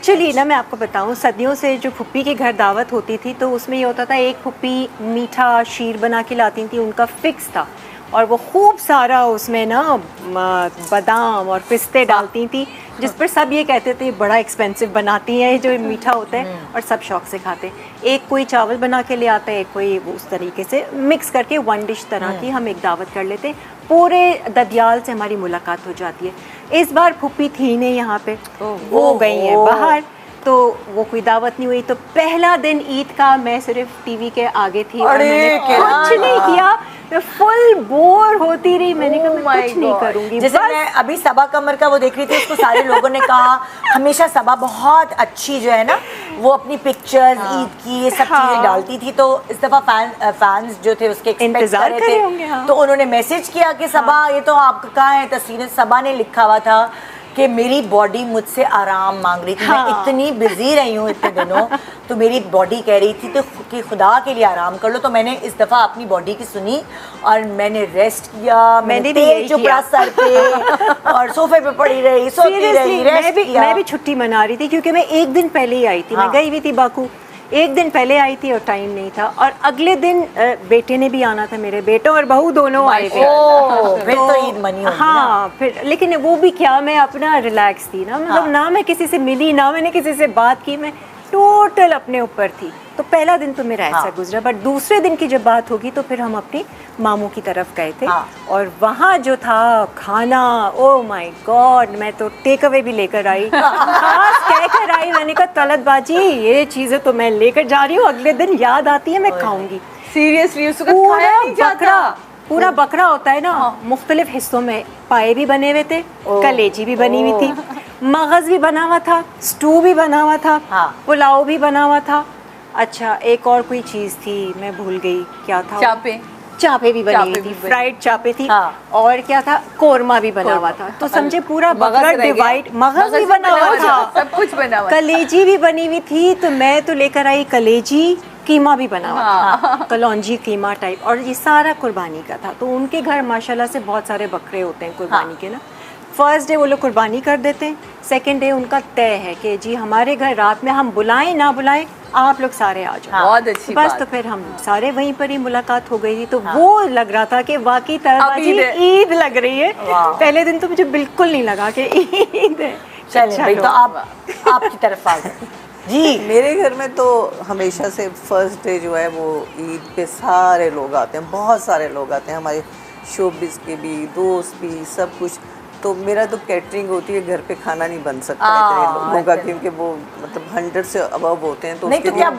چلیے نا میں آپ کو بتاؤں، صدیوں سے جو پھپھی کے گھر دعوت ہوتی تھی تو اس میں یہ ہوتا تھا ایک پھپھی میٹھا شیر بنا کے لاتی تھی، ان کا فکس تھا، اور وہ خوب سارا اس میں نا بادام اور پستے ڈالتی تھیں، جس پر سب یہ کہتے تھے بڑا ایکسپینسو بناتی ہیں جو میٹھا ہوتا ہے، اور سب شوق سے کھاتے. ایک کوئی چاول بنا کے لے آتا ہے، ایک کوئی اس طریقے سے مکس کر کے ون ڈش طرح کی ہم ایک دعوت کر لیتے. پورے ددیال سے ہماری ملاقات ہو جاتی ہے. اس بار پھپھی تھی نہیں یہاں پہ، وہ گئی ہیں باہر، تو وہ کوئی دعوت نہیں ہوئی. تو پہلا دن عید کا میں صرف ٹی وی کے آگے تھی اور میں نے کچھ نہیں کیا، میں فل بور ہوتی رہی. میں نے کہا میں کچھ نہیں کروں گی. جیسے میں ابھی صبا قمر کا وہ دیکھ رہی تھی، اس کو سارے لوگوں نے کہا ہمیشہ صبا بہت اچھی جو ہے نا وہ اپنی پکچرز عید کی یہ سب چیزیں ڈالتی تھی، تو اس دفعہ فینس جو تھے اس کے انتظار کر رہے ہوں گے. تو انہوں نے میسج کیا کہ صبا یہ تو آپ کہاں ہے تصویر. صبا نے لکھا ہوا تھا کہ میری باڈی مجھ سے آرام مانگ رہی تھی، میں اتنی بزی رہی ہوں اتنے دنوں، تو میری باڈی کہہ رہی تھی تو کہ خدا کے لیے آرام کر لو. تو میں نے اس دفعہ اپنی باڈی کی سنی اور میں نے ریسٹ کیا. میں نے تیل چپڑا سر پہ اور صوفے پہ پڑی رہی، سوتی رہی، ریسٹ کیا. میں بھی چھٹی منا رہی تھی کیونکہ میں ایک دن پہلے ہی آئی تھی، میں گئی ہوئی تھی باکو، ایک دن پہلے آئی تھی اور ٹائم نہیں تھا. اور اگلے دن بیٹے نے بھی آنا تھا، میرے بیٹا اور بہو دونوں آئے تھے. پھر تو عید منی ہوگی. ہاں پھر لیکن وہ بھی کیا، میں اپنا ریلیکس تھی نا، مطلب نہ میں کسی سے ملی، نہ میں نے کسی سے بات کی، میں ٹوٹل اپنے اوپر تھی. تو پہلا دن تو میرا ایسا گزرا. بٹ دوسرے دن کی جب بات ہوگی تو پھر ہم اپنی ماموں کی طرف گئے تھے، اور وہاں جو تھا کھانا، او مائی گاڈ، میں تو ٹیک اوے بھی لے کر آئی، خاص کہہ کر آئی. میں نے کہا طلعت باجی یہ چیزیں تو میں لے کر جا رہی ہوں، اگلے دن یاد آتی ہے میں کھاؤں گی. سیریسلی اس کو کھایا نہیں جاتا. پورا بکرا ہوتا ہے نا، مختلف حصوں میں پائے بھی بنے ہوئے تھے، کلیجی بھی بنی ہوئی تھی، مغز بھی بنا ہوا تھا، اسٹو بھی بنا ہوا تھا، پلاؤ بھی بنا ہوا تھا. اچھا ایک اور کوئی چیز تھی میں بھول گئی کیا تھا، چاپے بھی بنی ہوئی تھی، فرائڈ چاپے تھی، اور کیا تھا، قورمہ بھی بنا ہوا تھا. تو سمجھے پورا بکرا ڈیوائڈ، مغز بھی بنا ہوا تھا، سب کچھ بنا ہوا، کلیجی بھی بنی ہوئی تھی. تو میں تو لے کر آئی کلیجی، قیمہ بھی بنا ہوا تھا، کلونجی قیمہ ٹائپ، اور یہ سارا قربانی کا تھا. تو ان کے گھر ماشاءاللہ سے بہت سارے بکرے ہوتے ہیں قربانی کے نا. فرسٹ ڈے وہ لوگ قربانی کر دیتے ہیں، سیکنڈ ڈے ان کا طے ہے کہ جی ہمارے گھر رات میں ہم بلائیں نہ بلائیں آپ لوگ سارے آ جاؤ. بہت اچھی بس تو پھر ہم سارے وہیں پر ہی ملاقات ہو گئی تھی. تو وہ لگ رہا تھا کہ واقعی طلعت باجی عید لگ رہی ہے. پہلے دن تو مجھے بالکل نہیں لگا کہ عید ہے. چلیں تو آپ کی طرف آ گئے. جی میرے گھر میں تو ہمیشہ سے فرسٹ ڈے جو ہے وہ عید پہ سارے لوگ آتے ہیں، بہت سارے لوگ آتے ہیں، ہمارے شوبز کے بھی، دوست بھی، سب کچھ. تو میرا تو کیٹرنگ ہوتی ہے، گھر پہ کھانا نہیں بن سکتا اتنے لوگوں کا، کیونکہ وہ مطلب 100 سے ابو ہوتے ہیں. تو نہیں تو کیا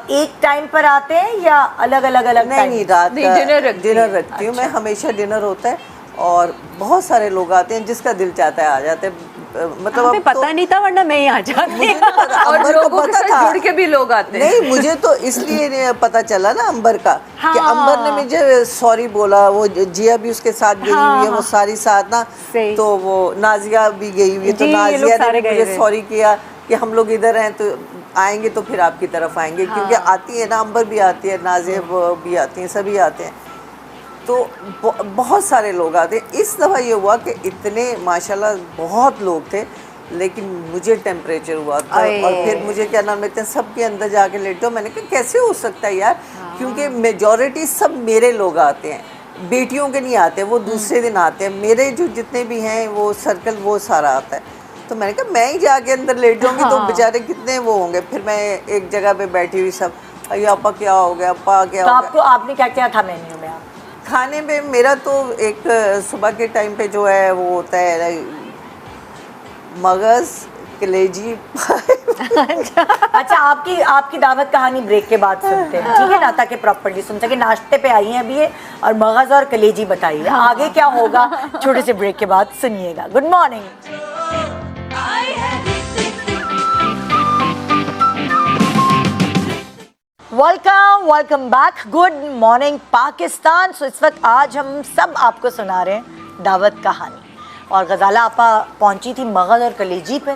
ایک ٹائم پر آتے ہیں یا الگ الگ نہیں رات کا ڈنر رکھتی ہوں میں، ہمیشہ ڈنر ہوتا ہے اور بہت سارے لوگ آتے ہیں، جس کا دل چاہتا ہے آ جاتے ہیں. مطلب ہمیں پتہ نہیں تھا ورنہ میں ہی آ جاتی. اور لوگوں کے ساتھ جڑ کے بھی لوگ آتے ہیں. نہیں مجھے تو اس لیے پتا چلا نا امبر کا، کہ امبر نے مجھے سوری بولا. وہ جیا بھی اس کے ساتھ گئی ہوئی ہے، وہ ساری ساتھ نا، تو وہ نازیہ بھی گئی ہوئی ہے، تو نازیہ نے مجھے سوری کیا کہ ہم لوگ ادھر ہیں، تو آئیں گے تو پھر آپ کی طرف آئیں گے، کیونکہ آتی ہے نا، امبر بھی آتی ہے، نازیہ بھی آتی ہیں، سبھی آتے ہیں. تو بہت سارے لوگ آتے ہیں. اس دفعہ یہ ہوا کہ اتنے ماشاءاللہ بہت لوگ تھے، لیکن مجھے ٹیمپریچر ہوا تھا، اور پھر مجھے کیا نام لیتے ہیں، سب کے اندر جا کے لیٹو. میں نے کہا کیسے ہو سکتا ہے یار، کیونکہ میجورٹی سب میرے لوگ آتے ہیں، بیٹیوں کے نہیں آتے، وہ دوسرے دن آتے ہیں. میرے جو جتنے بھی ہیں وہ سرکل وہ سارا آتا ہے. تو میں نے کہا میں ہی جا کے اندر لیٹ جاؤں گی تو بیچارے کتنے وہ ہوں گے. پھر میں ایک جگہ پہ بیٹھی ہوئی، سب ارے ابا کیا ہو گیا، ابا کیا ہو گیا. آپ نے کیا کیا تھا مینیو میں؟ کھانے میں میرا تو ایک صبح کے ٹائم پہ جو ہے وہ ہوتا ہے مغز، کلیجی. اچھا آپ کی دعوت کہانی بریک کے بعد سنتے ہیں، ٹھیک ہے نا، تاکہ پراپرلی سن سکے. ناشتے پہ آئی ہیں ابھی یہ، اور مغز اور کلیجی بتائیے آگے کیا ہوگا چھوٹے سے بریک کے بعد سنیے گا. Good morning. Welcome back. Good morning Pakistan. So اس وقت آج ہم سب آپ کو سنا رہے ہیں دعوت کہانی، اور غزالہ آپا پہنچی تھی مغز اور کلیجی پر.